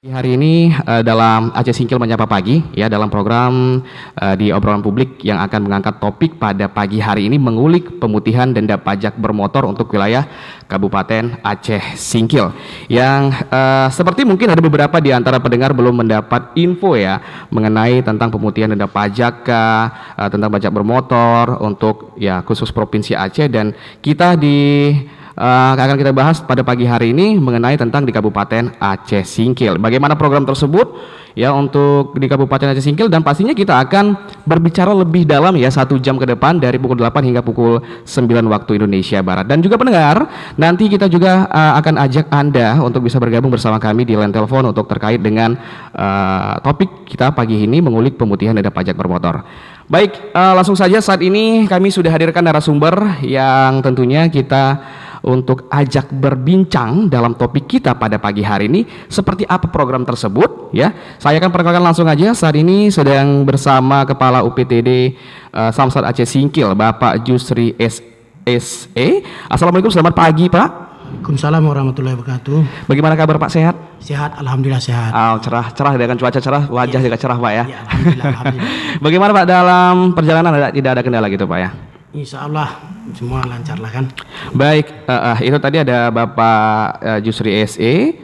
Hari ini dalam Aceh Singkil Menyapa Pagi ya, dalam program di obrolan publik yang akan mengangkat topik pada pagi hari ini mengulik pemutihan denda pajak bermotor untuk wilayah Kabupaten Aceh Singkil yang seperti mungkin ada beberapa di antara pendengar belum mendapat info ya mengenai tentang pemutihan denda pajak tentang pajak bermotor untuk ya khusus Provinsi Aceh, dan kita akan kita bahas pada pagi hari ini mengenai tentang di Kabupaten Aceh Singkil. Bagaimana program tersebut ya untuk di Kabupaten Aceh Singkil, dan pastinya kita akan berbicara lebih dalam ya 1 jam ke depan dari pukul 8 hingga pukul 9 waktu Indonesia Barat. Dan juga pendengar, nanti kita juga akan ajak Anda untuk bisa bergabung bersama kami di line telepon untuk terkait dengan topik kita pagi ini mengulik pemutihan denda pajak bermotor. Baik, langsung saja saat ini kami sudah hadirkan narasumber yang tentunya kita untuk ajak berbincang dalam topik kita pada pagi hari ini seperti apa program tersebut ya. Saya akan perkenalkan langsung aja, saat ini sedang bersama Kepala UPTD Samsat Aceh Singkil, Bapak Jusri SE. Assalamualaikum, selamat pagi Pak. Waalaikumsalam warahmatullahi wabarakatuh. Bagaimana kabar Pak, sehat? Sehat, alhamdulillah sehat. Cerah dengan cuaca cerah, wajah juga cerah Pak ya. Ya, alhamdulillah. Bagaimana Pak dalam perjalanan, tidak ada kendala gitu Pak ya? Insya Allah semua lancar lah kan. Baik, itu tadi ada Bapak Jusri SE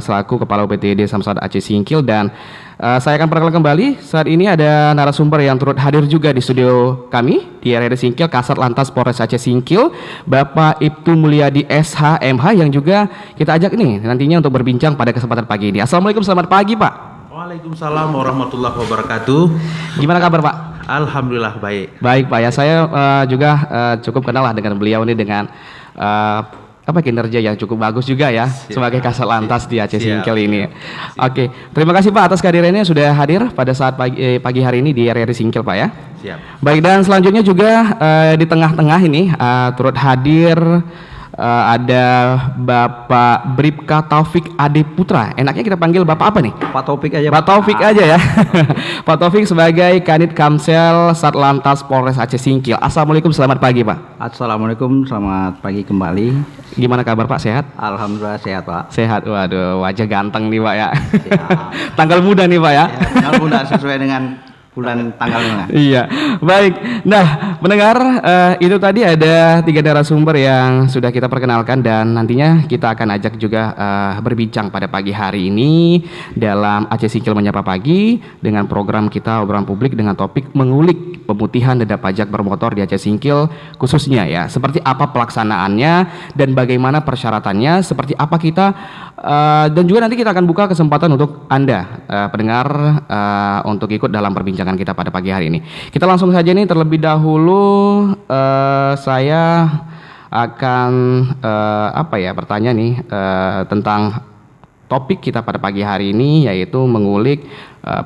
selaku Kepala UPTD Samsat Aceh Singkil, dan saya akan perkenalkan kembali saat ini ada narasumber yang turut hadir juga di studio kami di RRI Singkil, Kasat Lantas Polres Aceh Singkil, Bapak Ibtu Mulyadi SH MH, yang juga kita ajak nih nantinya untuk berbincang pada kesempatan pagi ini. Assalamualaikum, selamat pagi Pak. Waalaikumsalam warahmatullahi wabarakatuh. Gimana kabar Pak? Alhamdulillah baik. Baik Pak ya, saya juga cukup kenal lah dengan beliau ini, dengan kinerja yang cukup bagus juga ya. Siap. Sebagai Kasat Lantas di Aceh Singkil ini. Oke, terima kasih Pak atas kehadirannya sudah hadir pada saat pagi hari ini di RRI Singkil Pak ya. Siap. Baik, dan selanjutnya juga di tengah-tengah ini turut hadir ada Bapak Bribka Taufik Ade Putra. Enaknya kita panggil Bapak apa nih? Pak Taufik aja. Pak Taufik aja ya. Pak Taufik sebagai Kanit Kamsel Satlantas Polres Aceh Singkil. Assalamualaikum, selamat pagi Pak. Assalamualaikum, selamat pagi kembali. Gimana kabar Pak, sehat? Alhamdulillah sehat Pak. Sehat, waduh wajah ganteng nih Pak ya. Tanggal muda nih Pak ya. Tanggal muda sesuai dengan bulan tanggalnya. Iya, baik. Nah, mendengar itu tadi ada 3 narasumber yang sudah kita perkenalkan, dan nantinya kita akan ajak juga berbincang pada pagi hari ini dalam Aceh Singkil Menyapa Pagi dengan program kita obrolan publik dengan topik mengulik pemutihan denda pajak bermotor di Aceh Singkil khususnya ya. Seperti apa pelaksanaannya dan bagaimana persyaratannya, seperti apa kita dan juga nanti kita akan buka kesempatan untuk Anda pendengar untuk ikut dalam perbincangan kita pada pagi hari ini. Kita langsung saja nih, terlebih dahulu saya akan bertanya nih tentang topik kita pada pagi hari ini, yaitu mengulik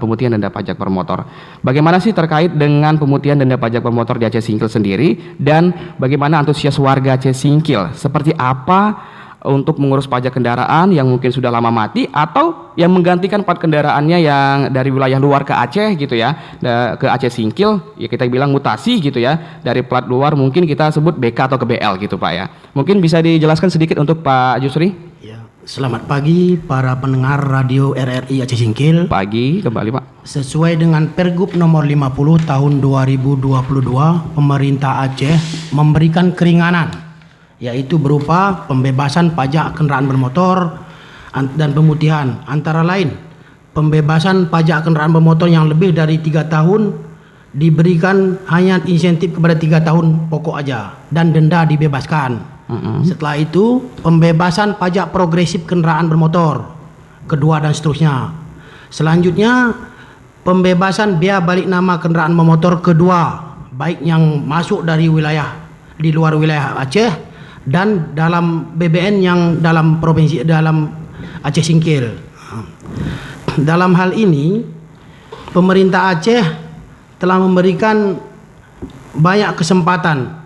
pemutihan denda pajak bermotor. Bagaimana sih terkait dengan pemutihan denda pajak bermotor di Aceh Singkil sendiri, dan bagaimana antusias warga Aceh Singkil? Seperti apa untuk mengurus pajak kendaraan yang mungkin sudah lama mati atau yang menggantikan plat kendaraannya yang dari wilayah luar ke Aceh gitu ya, ke Aceh Singkil ya, kita bilang mutasi gitu ya, dari plat luar mungkin kita sebut BK atau ke BL gitu Pak ya. Mungkin bisa dijelaskan sedikit untuk Pak Jusri? Ya, selamat pagi para pendengar radio RRI Aceh Singkil. Pagi kembali Pak. Sesuai dengan Pergub nomor 50 tahun 2022, pemerintah Aceh memberikan keringanan, yaitu berupa pembebasan pajak kendaraan bermotor dan pemutihan, antara lain pembebasan pajak kendaraan bermotor yang lebih dari 3 tahun diberikan hanya insentif kepada 3 tahun pokok aja, dan denda dibebaskan. Setelah itu pembebasan pajak progresif kendaraan bermotor kedua dan seterusnya. Selanjutnya pembebasan biaya balik nama kendaraan bermotor kedua, baik yang masuk dari wilayah di luar wilayah Aceh dan dalam BBN yang dalam provinsi dalam Aceh Singkil. Dalam hal ini pemerintah Aceh telah memberikan banyak kesempatan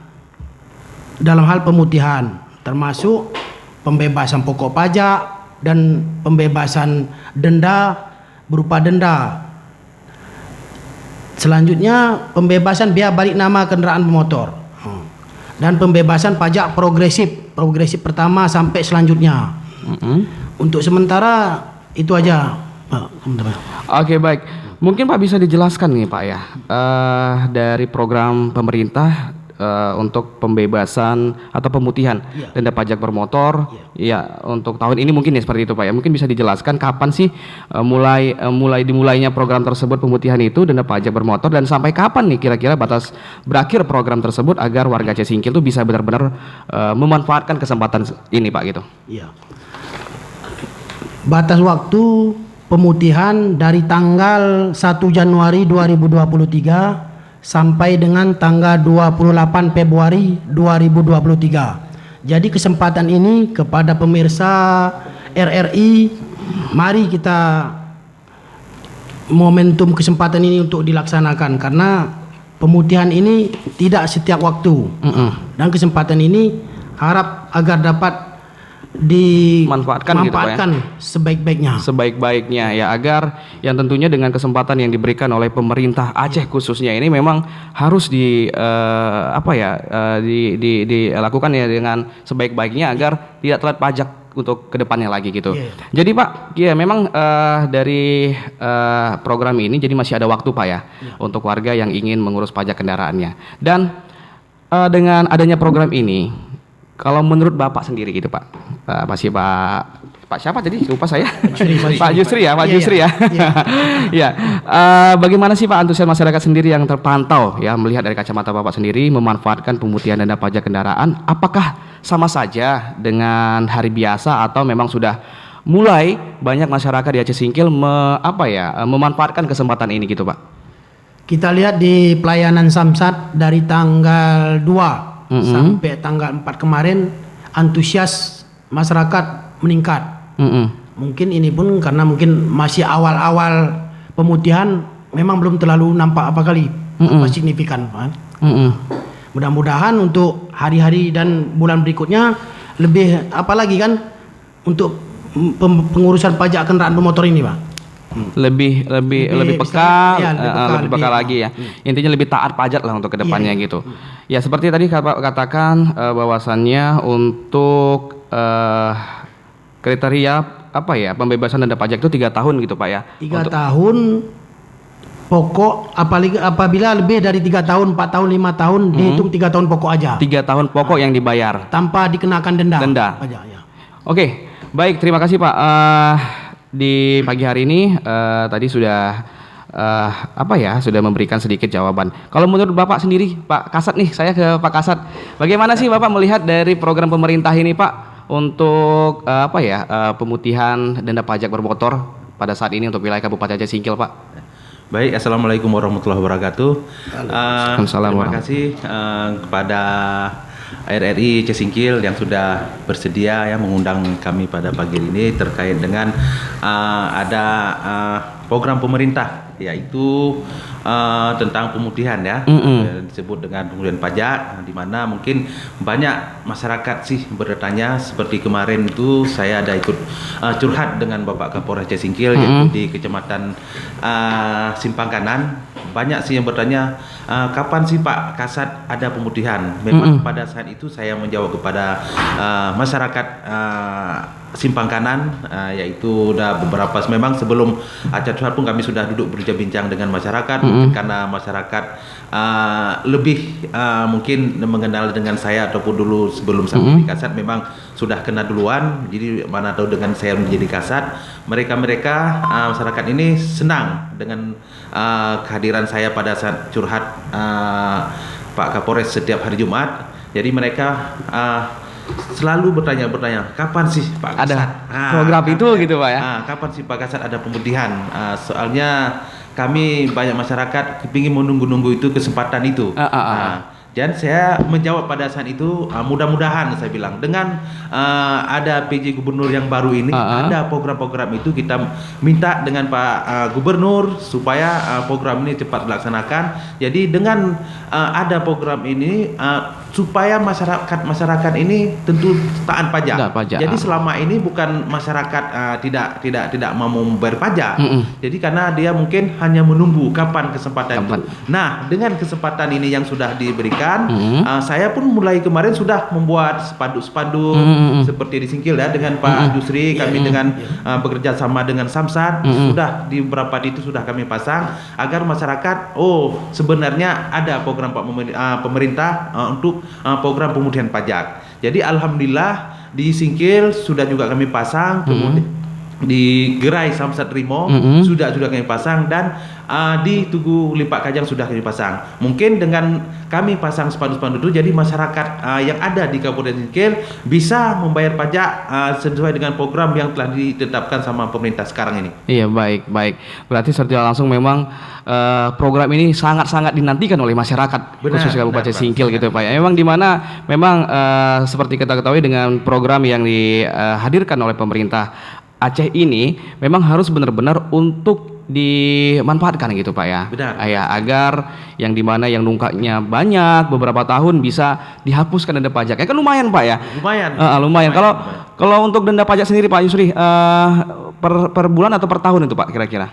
dalam hal pemutihan, termasuk pembebasan pokok pajak dan pembebasan denda berupa denda. Selanjutnya pembebasan biaya balik nama kendaraan bermotor dan pembebasan pajak progresif pertama sampai selanjutnya. Untuk sementara itu aja Pak. Oke, baik. Mungkin Pak bisa dijelaskan nih Pak ya, dari program pemerintah untuk pembebasan atau pemutihan denda pajak bermotor, ya untuk tahun ini mungkin ya seperti itu Pak ya. Mungkin bisa dijelaskan kapan sih mulai dimulainya program tersebut pemutihan itu denda pajak bermotor, dan sampai kapan nih kira-kira batas berakhir program tersebut agar warga Aceh Singkil itu bisa benar-benar memanfaatkan kesempatan ini Pak gitu. Iya. Batas waktu pemutihan dari tanggal 1 Januari 2023 sampai dengan tanggal 28 Februari 2023. Jadi kesempatan ini kepada pemirsa RRI, mari kita momentum kesempatan ini untuk dilaksanakan, karena pemutihan ini tidak setiap waktu. Dan kesempatan ini harap agar dapat dimanfaatkan gitu, Pak, ya? sebaik-baiknya ya, agar yang tentunya dengan kesempatan yang diberikan oleh pemerintah Aceh khususnya ini memang harus dilakukan ya dengan sebaik-baiknya agar tidak telat pajak untuk kedepannya lagi gitu. Jadi Pak, ya memang dari program ini jadi masih ada waktu Pak ya untuk warga yang ingin mengurus pajak kendaraannya. Dan dengan adanya program ini, kalau menurut Bapak sendiri gitu Pak, masih Pak siapa tadi? Lupa saya. Pak Jusri ya, Pak Jusri ya. Ya, bagaimana sih Pak antusias masyarakat sendiri yang terpantau ya melihat dari kacamata Bapak sendiri memanfaatkan pemutihan denda pajak kendaraan? Apakah sama saja dengan hari biasa atau memang sudah mulai banyak masyarakat di Aceh Singkil memanfaatkan kesempatan ini gitu Pak? Kita lihat di pelayanan Samsat dari tanggal 2 sampai tanggal 4 kemarin, antusias masyarakat meningkat. Mungkin ini pun karena mungkin masih awal-awal pemutihan, memang belum terlalu nampak apa signifikan. Mudah-mudahan untuk hari-hari dan bulan berikutnya lebih apalagi kan untuk pengurusan pajak kendaraan bermotor ini Pak. Lebih peka lagi ya. Intinya lebih taat pajak lah untuk kedepannya gitu. Ya seperti tadi Bapak katakan bahwasannya untuk kriteria pembebasan denda pajak itu 3 tahun gitu Pak ya. 3 tahun pokok, apabila lebih dari 3 tahun, 4 tahun, 5 tahun dihitung 3 tahun pokok aja. 3 tahun pokok yang dibayar tanpa dikenakan denda. Pajak, ya. Oke, baik, terima kasih Pak. Di pagi hari ini tadi sudah sudah memberikan sedikit jawaban. Kalau menurut Bapak sendiri, Pak Kasat nih, saya ke Pak Kasat. Bagaimana sih Bapak melihat dari program pemerintah ini Pak untuk pemutihan denda pajak bermotor pada saat ini untuk wilayah Kabupaten Aceh Singkil Pak? Baik, assalamualaikum warahmatullahi wabarakatuh. Terima kasih kepada RRI Aceh Singkil yang sudah bersedia mengundang kami pada pagi ini terkait dengan ada program pemerintah, yaitu tentang pemutihan disebut dengan pemutihan pajak, di mana mungkin banyak masyarakat sih bertanya. Seperti kemarin itu saya ada ikut curhat dengan Bapak Kapolres Aceh Singkil yaitu di Kecamatan Simpang Kanan. Banyak sih yang bertanya, kapan sih Pak Kasat ada pemutihan? Memang pada saat itu saya menjawab kepada masyarakat Simpang Kanan, yaitu udah beberapa, memang sebelum acara curhat pun kami sudah duduk berbincang dengan masyarakat. Mungkin karena masyarakat lebih mungkin mengenal dengan saya ataupun dulu sebelum saya menjadi Kasat memang sudah kenal duluan. Jadi mana tahu dengan saya menjadi Kasat, mereka masyarakat ini senang dengan kehadiran saya pada saat curhat Pak Kapolres setiap hari Jumat. Jadi mereka selalu bertanya, kapan sih Pak Kasat ada program itu gitu Pak ya? Kapan sih Pak Kasat ada pemutihan? Soalnya kami banyak masyarakat kepingin menunggu-nunggu itu kesempatan itu. Dan saya menjawab pada saat itu, mudah-mudahan saya bilang dengan ada PJ Gubernur yang baru ini, ada program-program itu kita minta dengan Pak Gubernur supaya program ini cepat dilaksanakan. Jadi dengan ada program ini supaya masyarakat ini tentu taat pajak. Jadi selama ini bukan masyarakat tidak mau membayar pajak. Jadi karena dia mungkin hanya menunggu kapan kesempatan itu. Nah, dengan kesempatan ini yang sudah diberikan, saya pun mulai kemarin sudah membuat spanduk-spanduk seperti di Singkil ya, dengan Pak Jusri, kami dengan bekerja sama dengan Samsat, sudah di beberapa itu sudah kami pasang agar masyarakat sebenarnya ada program pemerintah untuk program pemutihan pajak. Jadi alhamdulillah di Singkil sudah juga kami pasang, kemudian di Gerai Samsat Rimo sudah kami pasang, dan di Tugu Lipak Kajang sudah kami pasang. Mungkin dengan kami pasang spanduk-spanduk itu, jadi masyarakat yang ada di Kabupaten Singkil bisa membayar pajak sesuai dengan program yang telah ditetapkan sama pemerintah sekarang ini. Iya, baik. Berarti secara langsung memang program ini sangat-sangat dinantikan oleh masyarakat, khusus Kabupaten Singkil gitu Pak. Memang di mana seperti kita ketahui dengan program yang dihadirkan oleh pemerintah Aceh ini memang harus benar-benar untuk dimanfaatkan gitu Pak ya. Benar. Agar yang dimana yang nunggaknya banyak beberapa tahun bisa dihapuskan denda pajak. Kan lumayan Pak ya. Lumayan. Kalau untuk denda pajak sendiri Pak Yusri per bulan atau per tahun itu Pak kira-kira?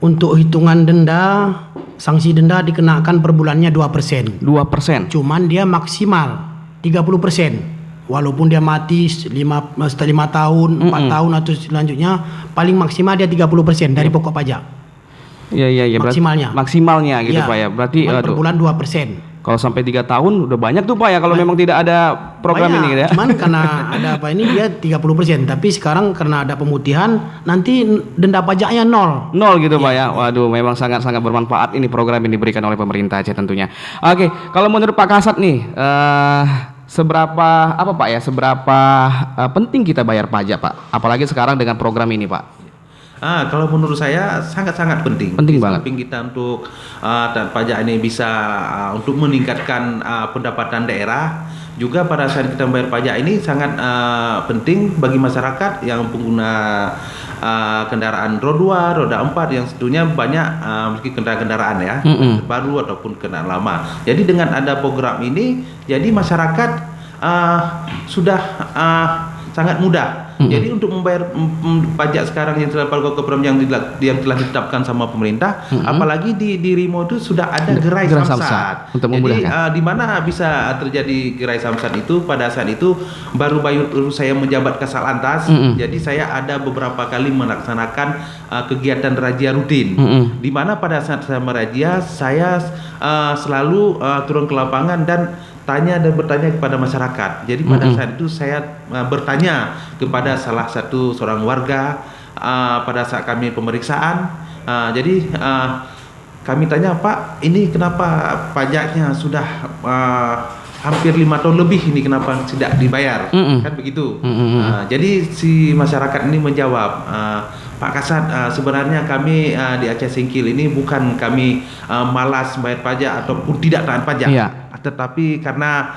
Untuk hitungan denda, sanksi denda dikenakan per bulannya 2%. 2%. Cuman dia maksimal 30%. Walaupun dia mati setelah 5 tahun, 4 tahun atau selanjutnya, paling maksimal dia 30% dari pokok pajak. Iya. Maksimalnya gitu Pak ya. Berarti per bulan 2%. Kalau sampai 3 tahun udah banyak tuh Pak ya, kalau memang tidak ada program ini gitu ya. Cuman karena ada ini dia 30%, tapi sekarang karena ada pemutihan nanti denda pajaknya nol gitu Pak ya. Waduh, memang sangat-sangat bermanfaat ini program yang diberikan oleh pemerintah Aceh tentunya. Oke, kalau menurut Pak Kasat nih, seberapa penting kita bayar pajak Pak? Apalagi sekarang dengan program ini Pak. Kalau menurut saya sangat-sangat penting. Penting banget. Samping kita untuk pajak ini bisa untuk meningkatkan pendapatan daerah, juga pada saat kita membayar pajak ini sangat penting bagi masyarakat yang pengguna kendaraan roda 2, roda 4 yang tentunya banyak meski kendaraan ya, baru ataupun kendaraan lama. Jadi dengan ada program ini, jadi masyarakat sudah sangat mudah. Jadi untuk membayar pajak sekarang yang telah program yang telah ditetapkan sama pemerintah, apalagi di Rimo itu sudah ada gerai samsat. Jadi di mana bisa terjadi gerai samsat itu pada saat itu baru saya menjabat Kasal Lantas. Jadi saya ada beberapa kali melaksanakan kegiatan razia rutin. Di mana pada saat saya merazia, saya selalu turun ke lapangan dan bertanya kepada masyarakat. Jadi pada saat itu saya bertanya kepada salah satu seorang warga pada saat kami pemeriksaan. Jadi kami tanya, Pak, ini kenapa pajaknya sudah hampir 5 tahun lebih ini kenapa tidak dibayar? Kan begitu. Jadi si masyarakat ini menjawab, Pak Kasat, sebenarnya kami di Aceh Singkil ini bukan kami malas membayar pajak ataupun tidak taat pajak. Tetapi karena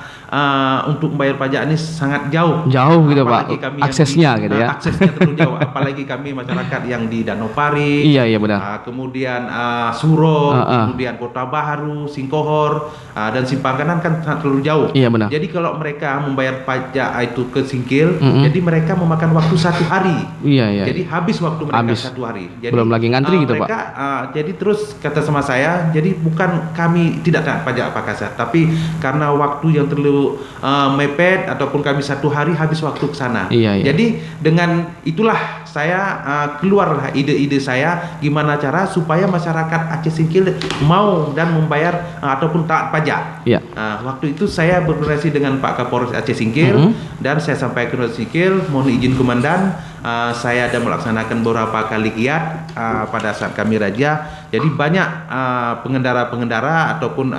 untuk membayar pajak ini sangat jauh gitu Pak, aksesnya gitu ya. Aksesnya terlalu jauh, apalagi kami masyarakat yang di Danau Pari, benar. Kemudian Suro, kemudian Kota Baharu, Singkohor, dan Simpang Kanan kan terlalu jauh. Benar. Jadi kalau mereka membayar pajak itu ke Singkil, jadi mereka memakan waktu 1 hari. Jadi habis waktu mereka 1 hari. Jadi, belum lagi ngantri gitu Pak. Jadi terus kata sama saya, jadi bukan kami tidak taat pajak Pak Kasat, tapi karena waktu yang terlalu mepet ataupun kami 1 hari habis waktu ke sana. Jadi dengan itulah saya keluarlah ide-ide saya gimana cara supaya masyarakat Aceh Singkil mau dan membayar ataupun taat pajak. Waktu itu saya berkoordinasi dengan Pak Kapolres Aceh Singkil dan saya sampaikan ke Singkil, mohon izin Komandan, saya ada melaksanakan beberapa kali giat pada saat kami razia. Jadi banyak pengendara-pengendara ataupun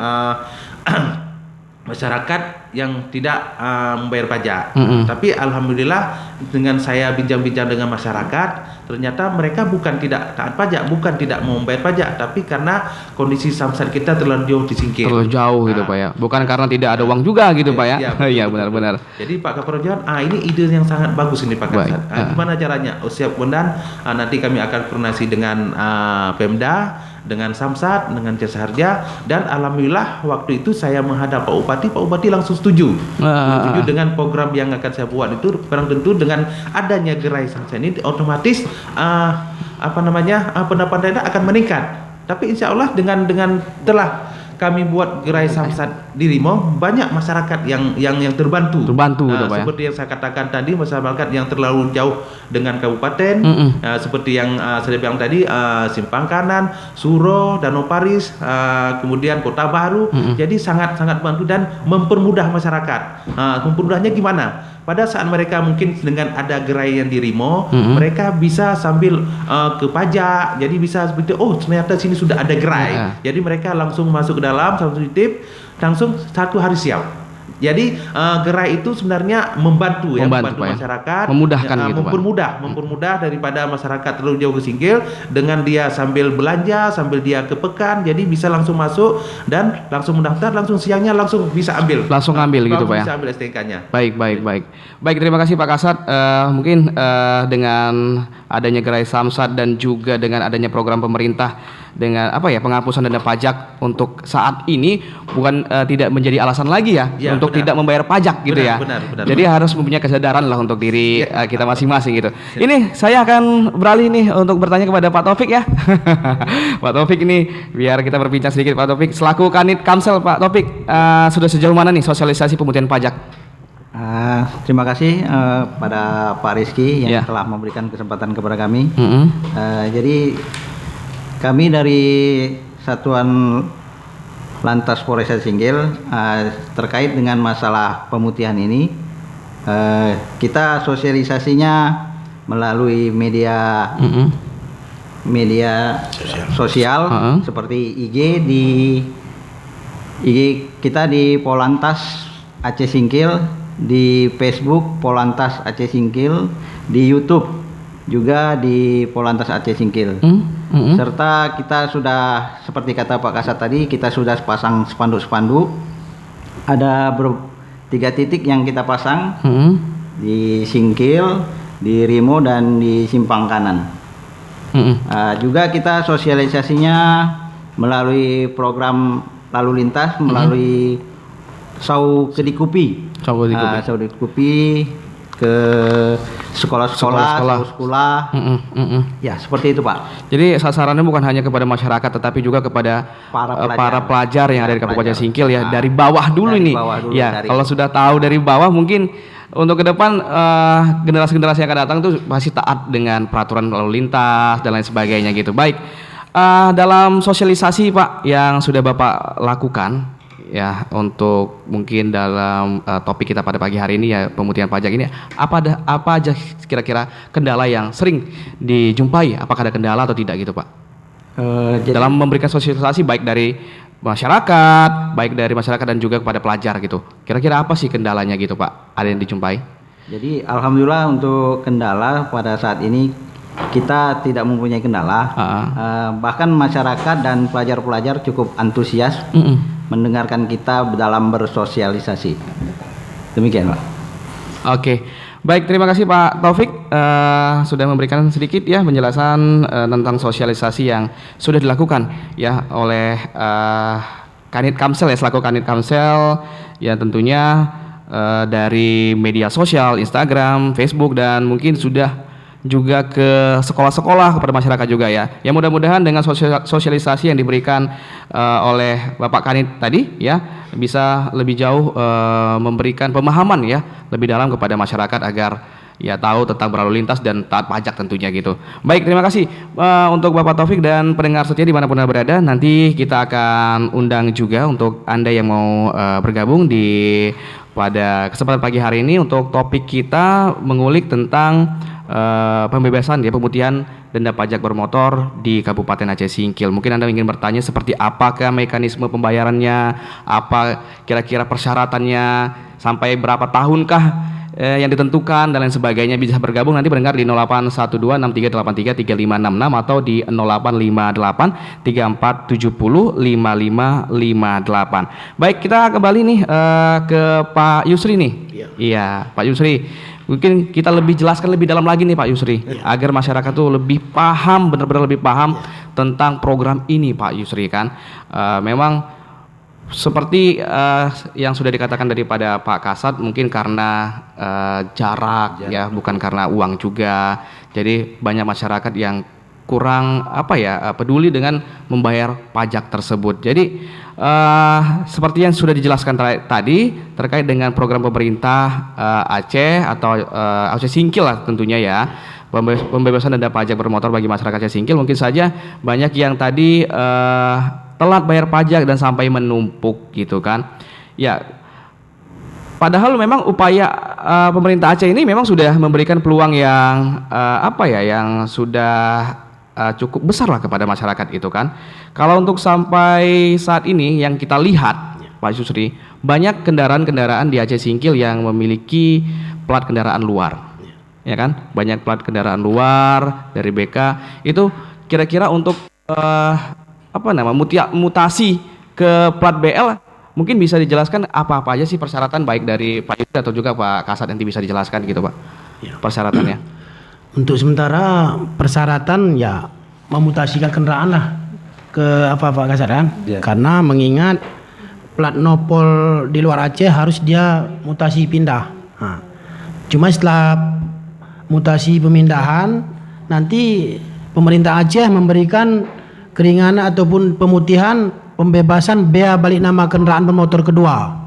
masyarakat yang tidak membayar pajak. Tapi alhamdulillah dengan saya bincang-bincang dengan masyarakat, ternyata mereka bukan tidak taat pajak, bukan tidak mau membayar pajak, tapi karena kondisi samsat kita terlalu jauh di Singkil. Terlalu jauh gitu Pak ya. Bukan karena tidak ada uang juga gitu Pak ya. Iya benar-benar. Jadi Pak Kapolres jawab, ini ide yang sangat bagus ini Pak Kasat. Gimana caranya? Siap Komandan, nanti kami akan koordinasi dengan Pemda dengan Samsat, dengan Jasa Harja, dan alhamdulillah waktu itu saya menghadap Pak Bupati langsung setuju. Setuju dengan program yang akan saya buat itu. Barang tentu dengan adanya gerai Samsat ini otomatis pendapatan akan meningkat. Tapi insya Allah dengan telah kami buat gerai Samsat di Rimau, banyak masyarakat yang terbantu. Seperti yang saya katakan tadi, masyarakat yang terlalu jauh dengan kabupaten, seperti yang saya bilang tadi, Simpang Kanan, Suro, Danau Paris, kemudian Kota Baru. Jadi sangat bantu dan mempermudah masyarakat. Mempermudahnya gimana? Pada saat mereka mungkin dengan ada gerai yang di Rimau, mereka bisa sambil ke pajak, jadi bisa seperti ternyata sini sudah ada gerai, jadi mereka langsung masuk ke dalam, langsung titip, langsung 1 hari siap. Jadi gerai itu sebenarnya membantu masyarakat, memudahkan gitu, mempermudah daripada masyarakat terlalu jauh ke Singkil, dengan dia sambil belanja, sambil dia ke Pekan, jadi bisa langsung masuk dan langsung mendaftar, langsung siangnya langsung bisa ambil. Langsung ambil gitu Pak ya. Bisa ambil STNK-nya. Baik, terima kasih Pak Kasat. Mungkin dengan adanya gerai Samsat dan juga dengan adanya program pemerintah dengan penghapusan denda pajak untuk saat ini bukan tidak menjadi alasan lagi untuk tidak membayar pajak gitu ya. Benar. Jadi harus mempunyai kesadaran lah untuk diri kita masing-masing gitu. Ini saya akan beralih nih untuk bertanya kepada Pak Taufik ya. Pak Taufik ini biar kita berbincang sedikit. Pak Taufik selaku Kanit Kamsel, Pak Taufik sudah sejauh mana nih sosialisasi pemutihan pajak? Terima kasih pada Pak Rizky yang telah memberikan kesempatan kepada kami. Jadi kami dari Satuan Lantas Polres Singkil terkait dengan masalah pemutihan ini, kita sosialisasinya melalui media sosial seperti IG kita di Polantas Aceh Singkil, di Facebook Polantas Aceh Singkil, di YouTube juga di Polantas Aceh Singkil. Serta kita sudah, seperti kata Pak Kasat tadi, kita sudah pasang spanduk-spanduk. Ada 3 titik yang kita pasang di Singkil, di Rimau, dan di Simpang Kanan. Juga kita sosialisasinya melalui program lalu lintas, melalui Sau Kedikupi. Sau Kedikupi ke sekolah. Ya, seperti itu Pak. Jadi sasarannya bukan hanya kepada masyarakat tetapi juga kepada para pelajar yang ada di Kabupaten Singkil ya, dari bawah dulu ini. Kalau sudah tahu dari bawah, mungkin untuk ke depan generasi-generasi yang akan datang tuh pasti taat dengan peraturan lalu lintas dan lain sebagainya gitu. Baik. Dalam sosialisasi Pak yang sudah Bapak lakukan ya, untuk mungkin dalam topik kita pada pagi hari ini ya, pemutihan pajak ini, apa aja kira-kira kendala yang sering dijumpai? Apakah ada kendala atau tidak gitu Pak? Dalam memberikan sosialisasi baik dari masyarakat dan juga kepada pelajar gitu. Kira-kira apa sih kendalanya gitu Pak? Ada yang dijumpai? Jadi alhamdulillah untuk kendala pada saat ini kita tidak mempunyai kendala. Bahkan masyarakat dan pelajar-pelajar cukup antusias mendengarkan kita dalam bersosialisasi. Demikian Pak. Oke. Baik, terima kasih Pak Taufik sudah memberikan sedikit ya penjelasan tentang sosialisasi yang sudah dilakukan ya oleh Kanit Kamsel ya, selaku Kanit Kamsel ya, tentunya dari media sosial, Instagram, Facebook, dan mungkin sudah juga ke sekolah-sekolah, kepada masyarakat juga ya. Ya mudah-mudahan dengan sosialisasi yang diberikan oleh Bapak Kanit tadi ya bisa lebih jauh memberikan pemahaman ya lebih dalam kepada masyarakat agar ya tahu tentang berlalu lintas dan taat pajak tentunya gitu. Baik, terima kasih untuk Bapak Taufik dan pendengar setia dimanapun Anda berada. Nanti kita akan undang juga untuk Anda yang mau bergabung pada kesempatan pagi hari ini untuk topik kita mengulik tentang pembebasan ya, pemutihan denda pajak bermotor di Kabupaten Aceh Singkil. Mungkin Anda ingin bertanya seperti apakah mekanisme pembayarannya, apa kira-kira persyaratannya, sampai berapa tahunkah yang ditentukan dan lain sebagainya. Bisa bergabung nanti mendengar di 081263833566 atau di 085834705558. Baik, kita kembali nih ke Pak Yusri nih. Iya, Pak Yusri. Mungkin kita lebih jelaskan lebih dalam lagi nih Pak Yusri, agar masyarakat tuh lebih paham, benar-benar lebih paham tentang program ini Pak Yusri kan. Memang seperti yang sudah dikatakan daripada Pak Kasat, mungkin karena jarak ya, bukan karena uang juga. Jadi banyak masyarakat yang kurang peduli dengan membayar pajak tersebut. Jadi seperti yang sudah dijelaskan tadi terkait dengan program pemerintah Aceh atau Aceh Singkil lah tentunya ya, pembebasan denda pajak bermotor bagi masyarakat Aceh Singkil, mungkin saja banyak yang tadi telat bayar pajak dan sampai menumpuk gitu kan. Ya, padahal memang upaya pemerintah Aceh ini memang sudah memberikan peluang yang yang sudah cukup besar lah kepada masyarakat itu kan. Kalau untuk sampai saat ini yang kita lihat Pak Yusri, banyak kendaraan-kendaraan di Aceh Singkil yang memiliki plat kendaraan luar, ya kan? Banyak plat kendaraan luar dari BK. Itu kira-kira untuk mutasi ke plat BL, mungkin bisa dijelaskan apa-apa aja sih persyaratan, baik dari Pak Yusri atau juga Pak Kasat, nanti bisa dijelaskan gitu Pak persyaratannya. Untuk sementara persyaratan ya memutasikan kendaraan lah ke Pak Kasat kan, karena mengingat plat nopol di luar Aceh harus dia mutasi pindah. Cuma setelah mutasi pemindahan nanti pemerintah Aceh memberikan keringanan ataupun pemutihan pembebasan bea balik nama kendaraan bermotor kedua.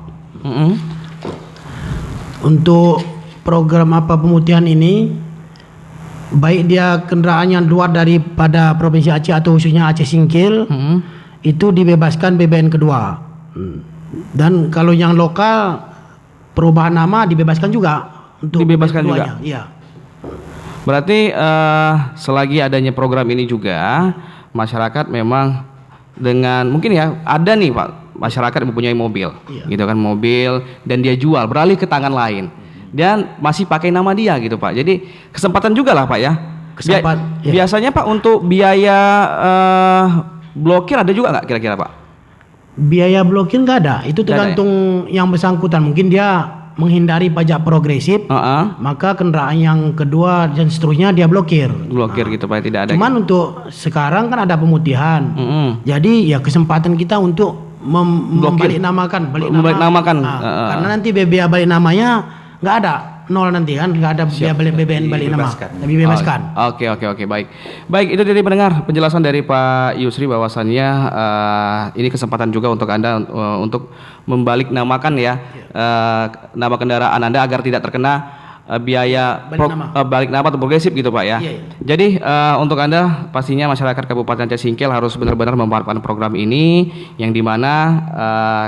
Untuk program pemutihan ini, baik dia kendaraan yang luar daripada Provinsi Aceh atau khususnya Aceh Singkil, itu dibebaskan BBN kedua. Dan kalau yang lokal perubahan nama dibebaskan juga. Untuk dibebaskan juga. Iya. Berarti selagi adanya program ini juga, masyarakat memang dengan mungkin ya ada nih Pak, masyarakat yang mempunyai mobil, gitu kan, mobil, dan dia jual beralih ke tangan lain. Dan masih pakai nama dia gitu Pak. Jadi kesempatan juga lah Pak ya. Biasanya Pak untuk biaya blokir ada juga nggak kira-kira Pak? Biaya blokir nggak ada. Itu tergantung yang bersangkutan. Mungkin dia menghindari pajak progresif, maka kendaraan yang kedua dan seterusnya dia blokir. Gitu Pak, tidak ada. Cuman untuk sekarang kan ada pemutihan. Jadi ya kesempatan kita untuk membalik namakan, karena nanti biaya balik namanya nggak ada, nol nanti kan, nggak ada biaya balik BBN balik nama, tapi bebaskan. Oke, baik, itu dari pendengar penjelasan dari Pak Yusri, bahwasannya ini kesempatan juga untuk Anda untuk membalik namakan ya nama kendaraan Anda agar tidak terkena biaya balik nama atau progresif gitu Pak ya. Jadi untuk Anda pastinya masyarakat Kabupaten Aceh Singkil harus benar-benar memanfaatkan program ini, yang dimana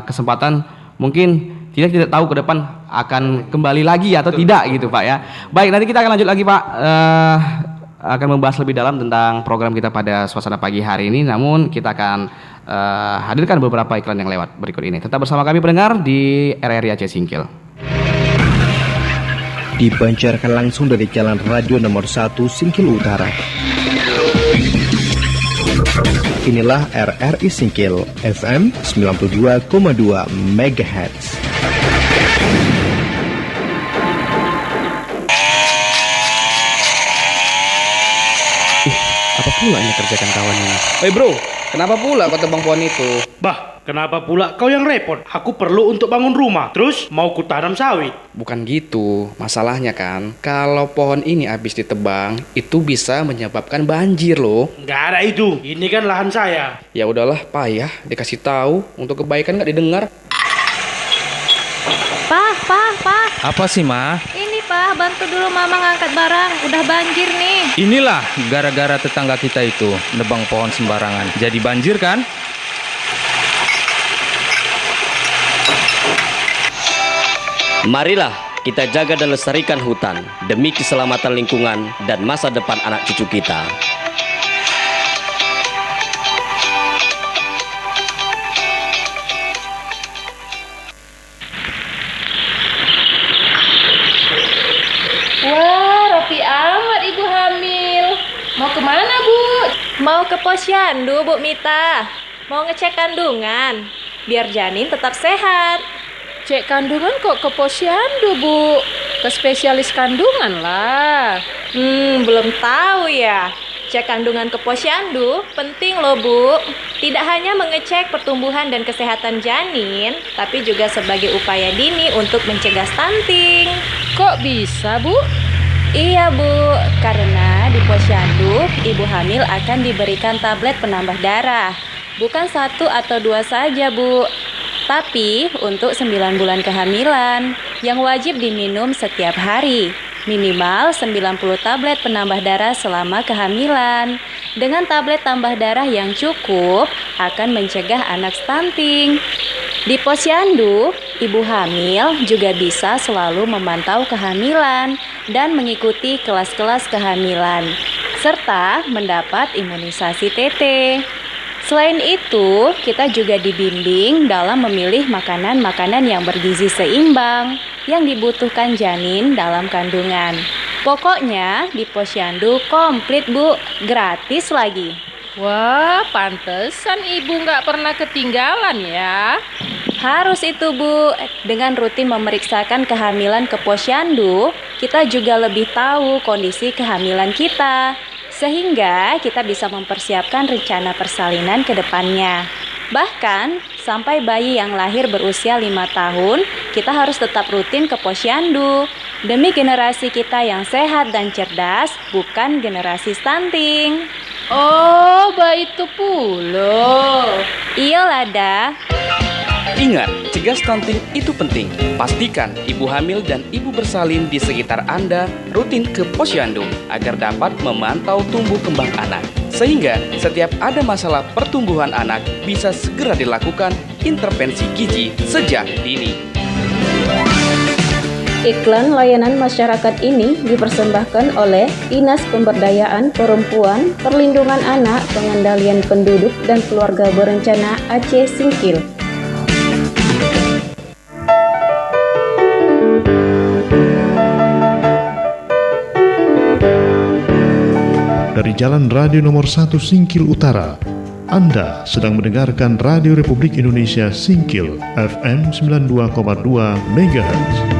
kesempatan mungkin tidak tahu ke depan akan kembali lagi atau tidak gitu Pak ya. Baik, nanti kita akan lanjut lagi Pak, akan membahas lebih dalam tentang program kita pada suasana pagi hari ini. Namun kita akan hadirkan beberapa iklan yang lewat berikut ini. Tetap bersama kami pendengar di RRI Aceh Singkil. Dipancarkan langsung dari Jalan Radio Nomor 1 Singkil Utara. Inilah RRI Singkil FM 92,2 MHz. Apa pula ini kerjakan kawan ini? Bro, kenapa pula kau tebang pohon itu? Bah, kenapa pula kau yang repot? Aku perlu untuk bangun rumah, terus mau kutanam sawit. Bukan gitu, masalahnya kan, kalau pohon ini habis ditebang, itu bisa menyebabkan banjir loh. Nggak ada itu, ini kan lahan saya. Ya udahlah, payah dikasih tahu, untuk kebaikan nggak didengar. Pak. Apa sih, Ma? Ini Pak, bantu dulu Mama ngangkat barang, udah banjir nih. Inilah gara-gara tetangga kita itu nebang pohon sembarangan. Jadi banjir kan? Marilah kita jaga dan lestarikan hutan demi keselamatan lingkungan dan masa depan anak cucu kita. Wah, rapi amat Ibu hamil. Mau kemana, Bu? Mau ke posyandu, Bu Mita. Mau ngecek kandungan, biar janin tetap sehat. Cek kandungan kok ke posyandu, Bu? Ke spesialis kandungan lah. Belum tahu ya. Cek kandungan ke posyandu penting loh Bu. Tidak hanya mengecek pertumbuhan dan kesehatan janin, tapi juga sebagai upaya dini untuk mencegah stunting. Kok bisa, Bu? Iya Bu, karena di posyandu ibu hamil akan diberikan tablet penambah darah. Bukan 1 atau 2 saja Bu, tapi untuk 9 bulan kehamilan yang wajib diminum setiap hari. Minimal 90 tablet penambah darah selama kehamilan. Dengan tablet tambah darah yang cukup akan mencegah anak stunting. Di posyandu, ibu hamil juga bisa selalu memantau kehamilan dan mengikuti kelas-kelas kehamilan, serta mendapat imunisasi TT. Selain itu, kita juga dibimbing dalam memilih makanan-makanan yang bergizi seimbang yang dibutuhkan janin dalam kandungan. Pokoknya di posyandu komplit Bu, gratis lagi. Wah, pantesan ibu nggak pernah ketinggalan ya. Harus itu Bu, dengan rutin memeriksakan kehamilan ke posyandu, kita juga lebih tahu kondisi kehamilan kita, sehingga kita bisa mempersiapkan rencana persalinan ke depannya. Bahkan, sampai bayi yang lahir berusia 5 tahun, kita harus tetap rutin ke posyandu, demi generasi kita yang sehat dan cerdas, bukan generasi stunting. Oh, begitu pula. Iya Lada. Ingat, cegah stunting itu penting. Pastikan ibu hamil dan ibu bersalin di sekitar Anda rutin ke posyandu agar dapat memantau tumbuh kembang anak. Sehingga setiap ada masalah pertumbuhan anak bisa segera dilakukan intervensi gizi sejak dini. Iklan layanan masyarakat ini dipersembahkan oleh Dinas Pemberdayaan Perempuan, Perlindungan Anak, Pengendalian Penduduk dan Keluarga Berencana Aceh Singkil. Dari Jalan Radio Nomor 1 Singkil Utara, Anda sedang mendengarkan Radio Republik Indonesia Singkil FM 92,2 MHz.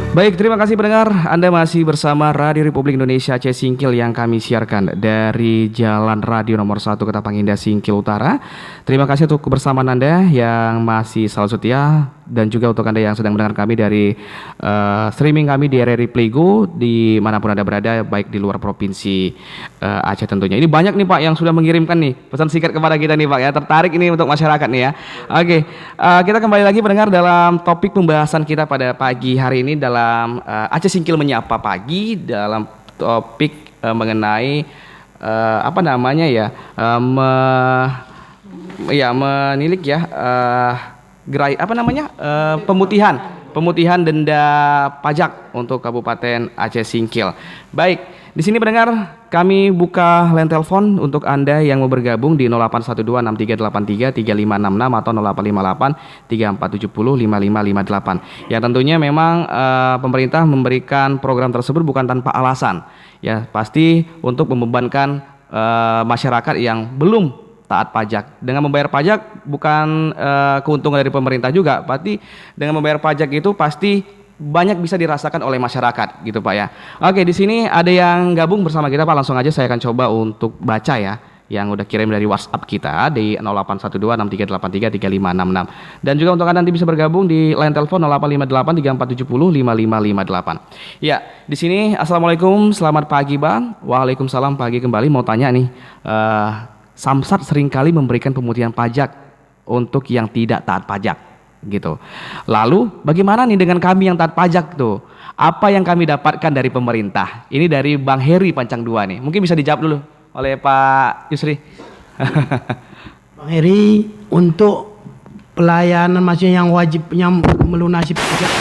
Baik, terima kasih pendengar. Anda masih bersama Radio Republik Indonesia Aceh Singkil yang kami siarkan dari Jalan Radio Nomor 1 Ketapang Indah Singkil Utara. Terima kasih untuk kebersamaan Anda yang masih selalu setia, dan juga untuk Anda yang sedang mendengar kami dari streaming kami di RRI Playgo dimanapun Anda berada, baik di luar provinsi Aceh tentunya. Ini banyak nih Pak yang sudah mengirimkan nih pesan singkat kepada kita nih Pak ya, tertarik ini untuk masyarakat nih ya. Oke, kita kembali lagi pendengar dalam topik pembahasan kita pada pagi hari ini dalam Aceh Singkil Menyapa Pagi, dalam topik mengenai apa namanya ya, menilik ya, gerai apa namanya, pemutihan denda pajak untuk Kabupaten Aceh Singkil. Baik, di sini pendengar kami buka line telepon untuk Anda yang mau bergabung di 081263833566 atau 085834705558. Ya tentunya memang pemerintah memberikan program tersebut bukan tanpa alasan. Ya pasti untuk membebankan masyarakat yang belum taat pajak. Dengan membayar pajak bukan keuntungan dari pemerintah juga, pasti dengan membayar pajak itu pasti banyak bisa dirasakan oleh masyarakat gitu Pak ya. Oke, di sini ada yang gabung bersama kita Pak, langsung aja saya akan coba untuk baca ya yang udah kirim dari WhatsApp kita di 081263833566. Dan juga untuk Anda nanti bisa bergabung di line telepon 085834705558. Ya, di sini assalamualaikum, selamat pagi Bang. Waalaikumsalam, pagi kembali. Mau tanya nih, Samsat seringkali memberikan pemutihan pajak untuk yang tidak taat pajak gitu. Lalu bagaimana nih dengan kami yang taat pajak tuh? Apa yang kami dapatkan dari pemerintah? Ini dari Bang Heri Pancang 2 nih. Mungkin bisa dijawab dulu oleh Pak Yusri. Bang Heri, untuk pelayanan maksudnya yang wajib yang melunasi pajak.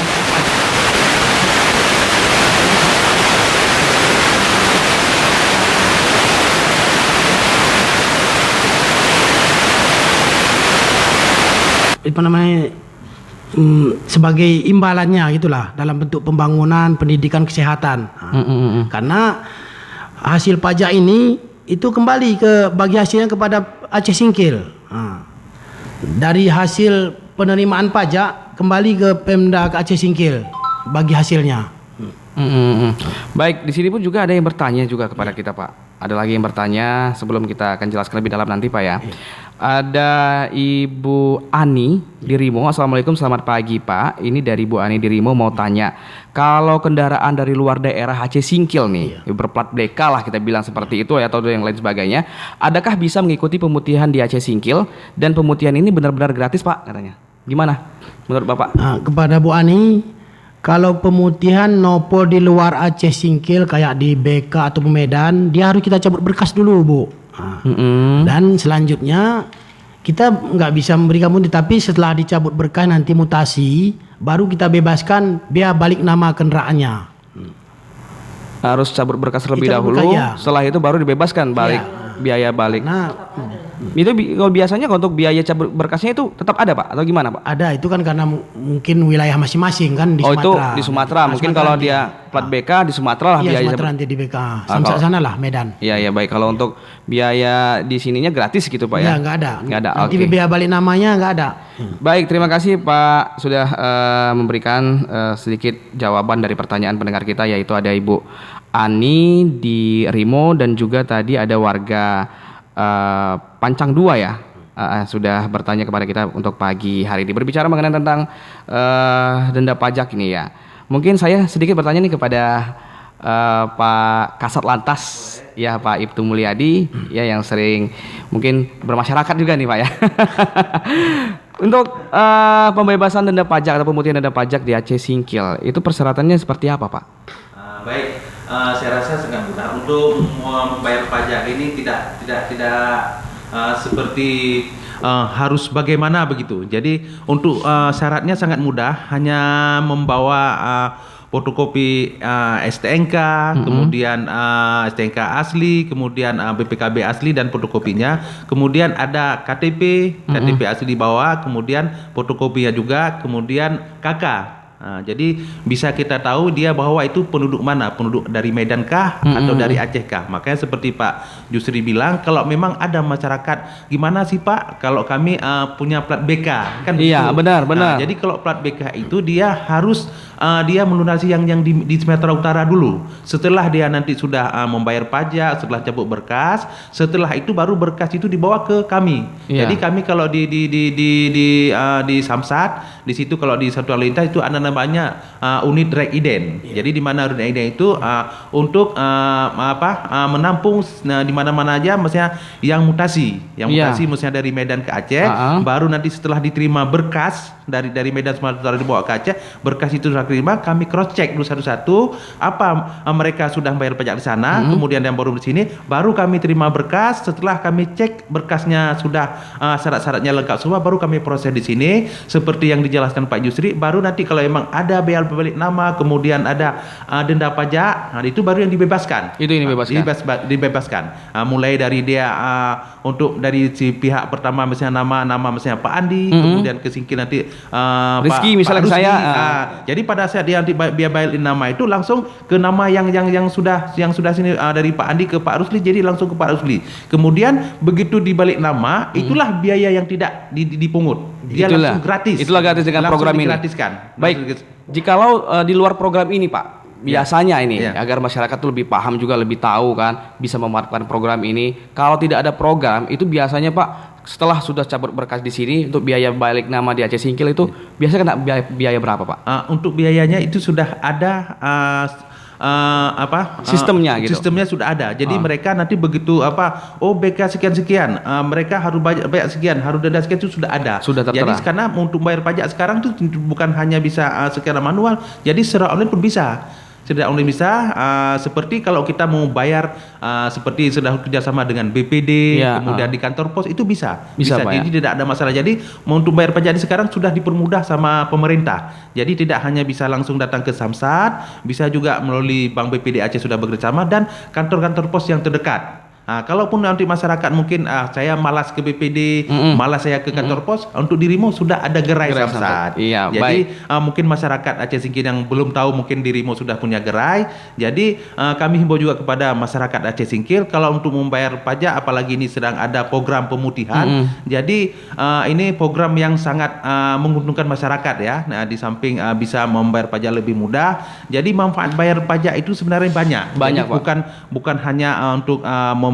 Apa namanya, sebagai imbalannya gitulah dalam bentuk pembangunan, pendidikan, kesehatan. Karena hasil pajak ini itu kembali ke bagi hasilnya kepada Aceh Singkil. Dari hasil penerimaan pajak kembali ke Pemda Aceh Singkil bagi hasilnya. Baik, di sini pun juga ada yang bertanya juga kepada kita, Pak. Ada lagi yang bertanya sebelum kita akan jelaskan lebih dalam nanti, Pak ya. Ada Ibu Ani di Rimo. Assalamualaikum, selamat pagi Pak. Ini dari Ibu Ani di Rimo mau tanya, kalau kendaraan dari luar daerah Aceh Singkil nih, berplat BK lah kita bilang seperti itu ya, atau yang lain sebagainya, adakah bisa mengikuti pemutihan di Aceh Singkil? Dan pemutihan ini benar-benar gratis Pak katanya. Gimana menurut Bapak? Kepada Bu Ani, kalau pemutihan nopo di luar Aceh Singkil kayak di BK atau Medan, dia harus kita cabut berkas dulu Bu. Dan selanjutnya kita nggak bisa memberikan mundi, tapi setelah dicabut berkas nanti mutasi, baru kita bebaskan biaya balik nama kendaraannya. Harus cabut berkas terlebih dahulu, setelah itu baru dibebaskan balik biaya balik. Itu kalau biasanya untuk biaya cabut berkasnya itu tetap ada Pak atau gimana Pak? Ada, itu kan karena mungkin wilayah masing-masing kan di Sumatera. Itu di Sumatera. Mungkin kalau dia plat BK di Sumatera lah biaya. Sumatera nanti di BK. Sampai sana lah Medan. Iya baik. Kalau untuk biaya di sininya gratis gitu Pak ya? Iya nggak ada. Nggak ada. Nanti biaya balik namanya nggak ada. Baik, terima kasih Pak sudah memberikan sedikit jawaban dari pertanyaan pendengar kita, yaitu ada Ibu Ani di Rimo dan juga tadi ada warga Pancang 2 ya, sudah bertanya kepada kita untuk pagi hari ini berbicara mengenai tentang denda pajak ini ya. Mungkin saya sedikit bertanya nih kepada Pak Kasat Lantas ya, Pak Ibtu Mulyadi ya, yang sering mungkin bermasyarakat juga nih Pak ya. Untuk pembebasan denda pajak atau pemutihan denda pajak di Aceh Singkil itu persyaratannya seperti apa Pak? Baik, saya rasa sangat mudah untuk membayar pajak ini tidak seperti harus bagaimana begitu. Jadi untuk syaratnya sangat mudah, hanya membawa fotokopi STNK, kemudian STNK asli, kemudian BPKB asli dan fotokopinya, kemudian ada KTP asli dibawa, kemudian fotokopinya juga, kemudian KK. Jadi bisa kita tahu dia bahwa itu penduduk mana, penduduk dari Medan kah atau dari Aceh kah. Makanya seperti Pak Yusri bilang, kalau memang ada masyarakat, gimana sih Pak kalau kami punya plat BK kan? Iya benar. Jadi kalau plat BK itu dia harus dia melunasi yang di Sumatera Utara dulu. Setelah dia nanti sudah membayar pajak, setelah cabut berkas, setelah itu baru berkas itu dibawa ke kami. Jadi kami kalau di Samsat, di situ kalau di Satuan Lintas itu ada namanya unit reiden. Jadi di mana unit reiden itu untuk menampung di mana-mana aja, maksudnya yang mutasi, maksudnya dari Medan ke Aceh, baru nanti setelah diterima berkas dari Medan Sumatera Utara dibawa ke Aceh, berkas itu sudah terima, kami cross check dulu satu-satu apa mereka sudah bayar pajak di sana, kemudian yang baru di sini, baru kami terima berkas. Setelah kami cek berkasnya sudah syarat-syaratnya lengkap semua, baru kami proses di sini seperti yang dijelaskan Pak Yusri. Baru nanti kalau memang ada biaya balik nama, kemudian ada denda pajak, itu baru yang dibebaskan. Itu yang dibebaskan. Mulai dari dia untuk dari si pihak pertama misalnya nama misalnya Pak Andi, kemudian ke Singkil nanti Rizky misalnya Pak saya. Jadi pada saat dia nanti biaya balik nama itu langsung ke nama yang sudah sini dari Pak Andi ke Pak Rusli, jadi langsung ke Pak Rusli. Kemudian begitu dibalik nama, itulah biaya yang tidak dipungut. Dia langsung gratis. Itulah gratis dengan langsung program ini. Digratiskan. Baik. Jikalau di luar program ini Pak, biasanya ini agar masyarakat tuh lebih paham juga, lebih tahu kan, bisa memanfaatkan program ini. Kalau tidak ada program itu biasanya Pak, setelah sudah cabut berkas di sini untuk biaya balik nama di Aceh Singkil itu biasanya kena biaya berapa Pak? Untuk biayanya itu sudah ada sistemnya gitu. Sistemnya sudah ada. Jadi mereka nanti begitu BK sekian-sekian, mereka harus bayar sekian, harus denda sekian, itu sudah ada. Sudah tertera. Jadi karena untuk bayar pajak sekarang itu bukan hanya bisa secara manual, jadi secara online pun bisa. Secara online bisa, seperti kalau kita mau bayar seperti sudah kerjasama dengan BPD, kemudian di kantor pos itu bisa jadi tidak ada masalah. Jadi untuk bayar pajak sekarang sudah dipermudah sama pemerintah. Jadi tidak hanya bisa langsung datang ke Samsat, bisa juga melalui Bank BPD Aceh sudah bekerjasama dan kantor-kantor pos yang terdekat. Kalaupun nanti masyarakat mungkin saya malas ke BPD, malas saya ke kantor pos, untuk dirimu sudah ada gerai Samsat. Iya, jadi mungkin masyarakat Aceh Singkil yang belum tahu mungkin dirimu sudah punya gerai. Jadi kami himbau juga kepada masyarakat Aceh Singkil kalau untuk membayar pajak, apalagi ini sedang ada program pemutihan. Jadi ini program yang sangat menguntungkan masyarakat ya. Nah, di samping bisa membayar pajak lebih mudah. Jadi manfaat bayar pajak itu sebenarnya banyak. Jadi bukan hanya untuk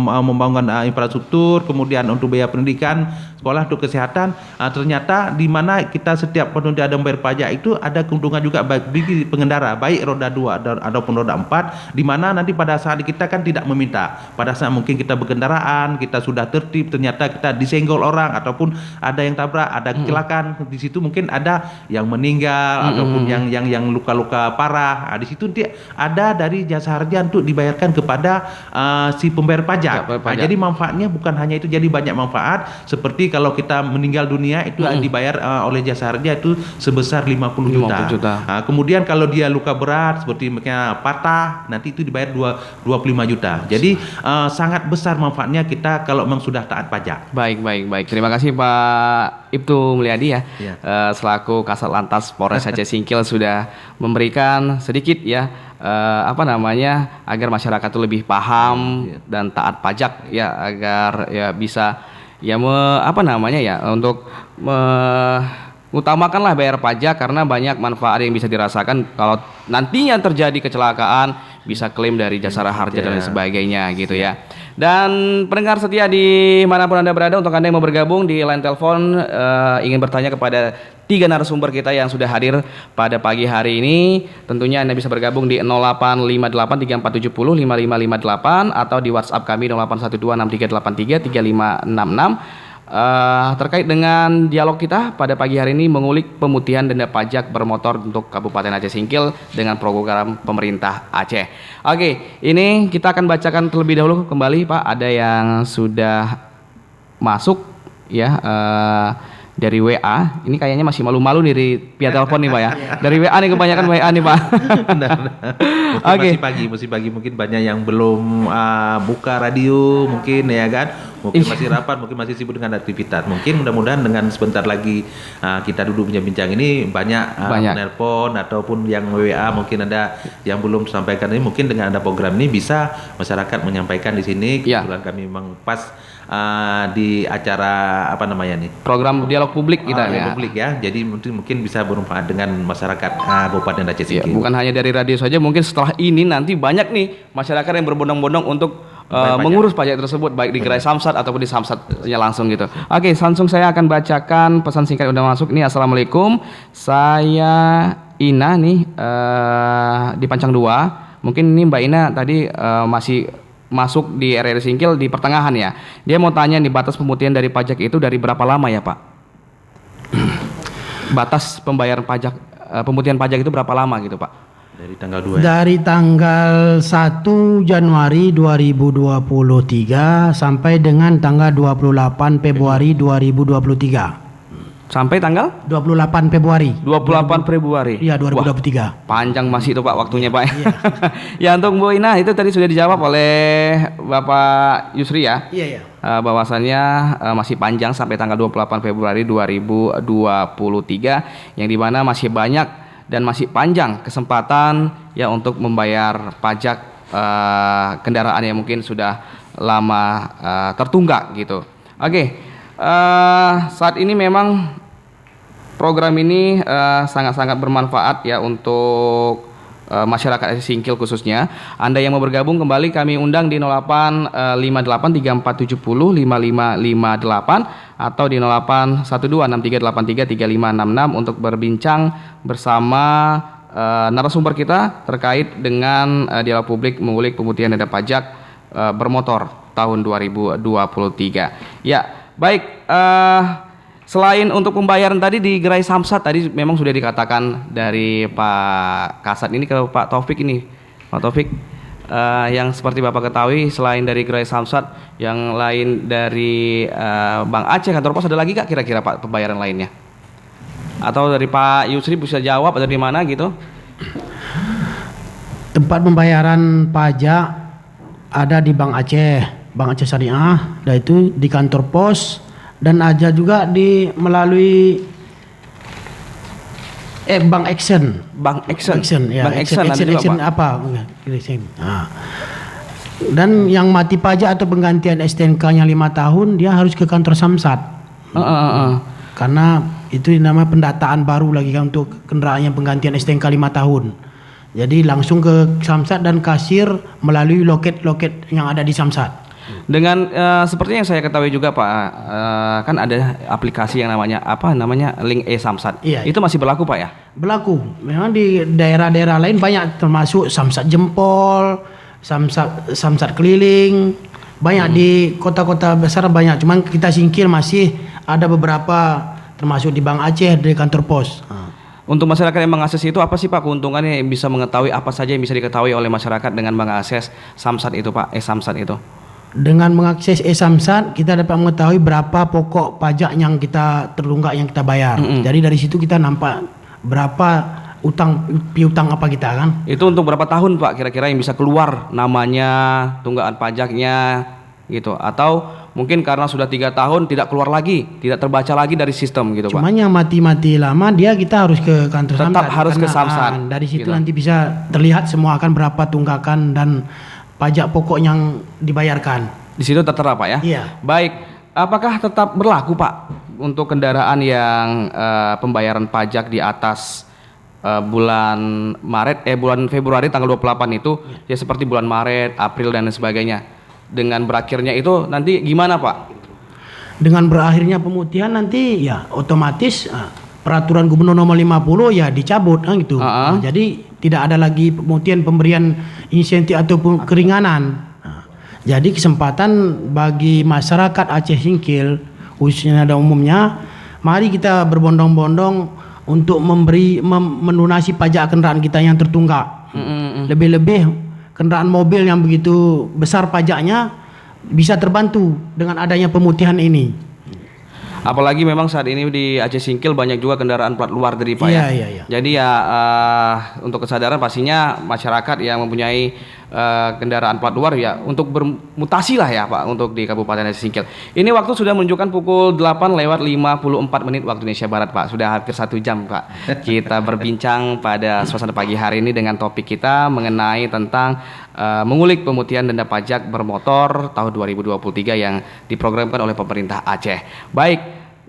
membangun infrastruktur, kemudian untuk biaya pendidikan, sekolah, untuk kesehatan. Ternyata di mana kita setiap penunda ada membayar pajak itu ada keuntungan juga bagi pengendara, baik roda 2 ataupun roda 4, di mana nanti pada saat kita kan tidak meminta. Pada saat mungkin kita berkendaraan, kita sudah tertib, ternyata kita disenggol orang ataupun ada yang tabrak, ada kecelakaan, di situ mungkin ada yang meninggal ataupun yang luka-luka parah. Di situ ada dari jasa harja untuk dibayarkan kepada si pembayar pajak. Jadi manfaatnya bukan hanya itu, jadi banyak manfaat. Seperti kalau kita meninggal dunia itu dibayar oleh jasa harja itu sebesar 50 juta. Kemudian kalau dia luka berat seperti misalnya patah, nanti itu dibayar 25 juta. Jadi sangat besar manfaatnya kita kalau memang sudah taat pajak. Baik. Terima kasih Pak Ibtu Mulyadi ya. Selaku Kasat Lantas Polres Aceh Singkil sudah memberikan sedikit ya agar masyarakat itu lebih paham dan taat pajak ya, agar ya bisa ya untuk utamakanlah bayar pajak, karena banyak manfaat yang bisa dirasakan kalau nantinya terjadi kecelakaan, bisa klaim dari jasa harja dan lain sebagainya gitu ya. Dan pendengar setia di manapun Anda berada, untuk Anda yang mau bergabung di line telepon ingin bertanya kepada 3 narasumber kita yang sudah hadir pada pagi hari ini, tentunya Anda bisa bergabung di 085834705558 atau di WhatsApp kami 081263833566. Terkait dengan dialog kita pada pagi hari ini mengulik pemutihan denda pajak bermotor untuk Kabupaten Aceh Singkil dengan program pemerintah Aceh. Oke, ini kita akan bacakan terlebih dahulu kembali Pak, ada yang sudah masuk ya dari WA. Ini kayaknya masih malu-malu nih dari via telepon nih Pak ya. Dari WA nih, kebanyakan WA nih Pak. Masih pagi mungkin banyak yang belum buka radio mungkin ya kan. Mungkin masih rapat, mungkin masih sibuk dengan aktivitas. Mungkin mudah-mudahan dengan sebentar lagi kita duduk bincang-bincang ini banyak nelpon ataupun yang WA, mungkin ada yang belum sampaikan ini, mungkin dengan ada program ini bisa masyarakat menyampaikan di sini. Kebetulan kami memang pas di acara program dialog publik kita publik ya. Jadi mungkin bisa bermanfaat dengan masyarakat Kabupaten Aceh Singkil. Bukan hanya dari radio saja, mungkin setelah ini nanti banyak nih masyarakat yang berbondong-bondong untuk mengurus pajak tersebut, baik di gerai Samsat ataupun di Samsatnya langsung gitu. Oke, langsung saya akan bacakan pesan singkat yang udah masuk. Ini Assalamualaikum, saya Ina nih di Pancang 2. Mungkin ini Mbak Ina tadi masih masuk di RRI Singkil di pertengahan ya. Dia mau tanya nih, batas pemutihan dari pajak itu dari berapa lama ya Pak? Batas pembayaran pajak, pemutihan pajak itu berapa lama gitu Pak? Dari tanggal 2 Dari tanggal 1 Januari 2023 sampai dengan tanggal 28 Februari 2023. Sampai tanggal 28 Februari. 28 Februari. Iya, 2023. Wah, panjang masih itu Pak waktunya Pak. Ya, untuk Bu Ina itu tadi sudah dijawab oleh Bapak Yusri ya. Iya. Bahwasannya masih panjang sampai tanggal 28 Februari 2023, yang dimana masih banyak dan masih panjang kesempatan ya untuk membayar pajak kendaraan yang mungkin sudah lama tertunggak gitu. Oke, saat ini memang program ini sangat-sangat bermanfaat ya untuk masyarakat Aceh Singkil khususnya. Anda yang mau bergabung kembali kami undang di 085834705558 atau di 081263833566 untuk berbincang bersama narasumber kita terkait dengan dialog publik mengulik pemutihan denda pajak bermotor tahun 2023. Ya, baik. Selain untuk pembayaran tadi di gerai Samsat tadi memang sudah dikatakan dari Pak Kasat, ini ke Pak Taufik ini. Pak Taufik, yang seperti Bapak ketahui selain dari gerai Samsat, yang lain dari Bank Aceh, kantor pos, ada lagi Kak kira-kira Pak pembayaran lainnya? Atau dari Pak Yusri bisa jawab atau di mana gitu? Tempat pembayaran pajak ada di Bank Aceh. Bank Aceh Syariah, dan itu di kantor pos, dan ada juga melalui Bank Action. Bank Action. Ya, Bank Action apa? Dan yang mati pajak atau penggantian STNK-nya 5 tahun, dia harus ke kantor Samsat. Karena itu nama pendataan baru lagi kan untuk kendaraan yang penggantian STNK 5 tahun. Jadi langsung ke Samsat dan kasir melalui loket-loket yang ada di Samsat. Dengan seperti yang saya ketahui juga Pak, kan ada aplikasi yang namanya Link Samsat. Iya. Itu masih berlaku Pak ya? Berlaku. Memang di daerah-daerah lain banyak, termasuk Samsat Jempol, Samsat Keliling, banyak di kota-kota besar banyak. Cuman kita Singkil masih ada beberapa, termasuk di Bank Aceh, di kantor pos. Untuk masyarakat yang mengakses itu, apa sih Pak keuntungannya, yang bisa mengetahui apa saja yang bisa diketahui oleh masyarakat dengan mengakses Samsat itu Pak, Samsat itu? Dengan mengakses Samsat, kita dapat mengetahui berapa pokok pajak yang kita tertunggak, yang kita bayar. Jadi dari situ kita nampak berapa piutang apa kita kan. Itu untuk berapa tahun Pak kira-kira yang bisa keluar namanya, tunggakan pajaknya gitu? Atau mungkin karena sudah 3 tahun tidak keluar lagi, tidak terbaca lagi dari sistem gitu Pak? Cuman yang mati-mati lama kita harus ke kantor Samsat. Tetap harus ke Samsat. Dari situ gitu. nanti bisa terlihat semua akan berapa tunggakan dan pajak pokok yang dibayarkan. Di situ tertera Pak ya? Iya. Baik, apakah tetap berlaku Pak untuk kendaraan yang pembayaran pajak di atas bulan Februari tanggal 28 itu ya, seperti bulan Maret, April dan sebagainya. Dengan berakhirnya itu nanti gimana Pak? Dengan berakhirnya pemutihan nanti ya otomatis peraturan Gubernur nomor 50 ya dicabut kan gitu. Jadi tidak ada lagi pemutihan, pemberian insentif ataupun keringanan. Jadi kesempatan bagi masyarakat Aceh Singkil khususnya dan umumnya, mari kita berbondong-bondong untuk melunasi pajak kendaraan kita yang tertunggak. Lebih-lebih kendaraan mobil yang begitu besar pajaknya bisa terbantu dengan adanya pemutihan ini. Apalagi memang saat ini di Aceh Singkil banyak juga kendaraan plat luar negeri Pak ya. Iya. Jadi ya untuk kesadaran pastinya masyarakat yang mempunyai kendaraan plat luar ya untuk bermutasi lah ya Pak untuk di Kabupaten Aceh Singkil. Ini waktu sudah menunjukkan pukul 8:54 waktu Indonesia Barat Pak. Sudah hampir 1 jam Pak. Kita berbincang pada suasana pagi hari ini dengan topik kita mengenai tentang mengulik pemutihan denda pajak bermotor tahun 2023 yang diprogramkan oleh pemerintah Aceh. Baik,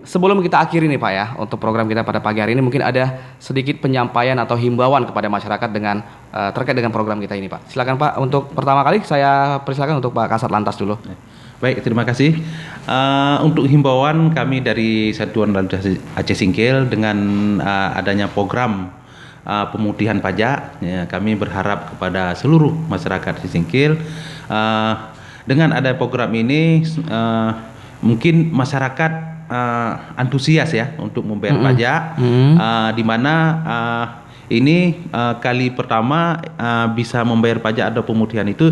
sebelum kita akhiri nih Pak ya, untuk program kita pada pagi hari ini mungkin ada sedikit penyampaian atau himbauan kepada masyarakat dengan terkait dengan program kita ini Pak. Silakan Pak, untuk pertama kali saya persilakan untuk Pak Kasat Lantas dulu. Baik, terima kasih. Untuk himbauan kami dari Satuan Lalu Lintas Aceh Singkil dengan adanya program pemutihan pajak, ya, kami berharap kepada seluruh masyarakat Aceh Singkil dengan ada program ini mungkin masyarakat antusias ya untuk membayar pajak, di mana ini kali pertama bisa membayar pajak atau pemutihan itu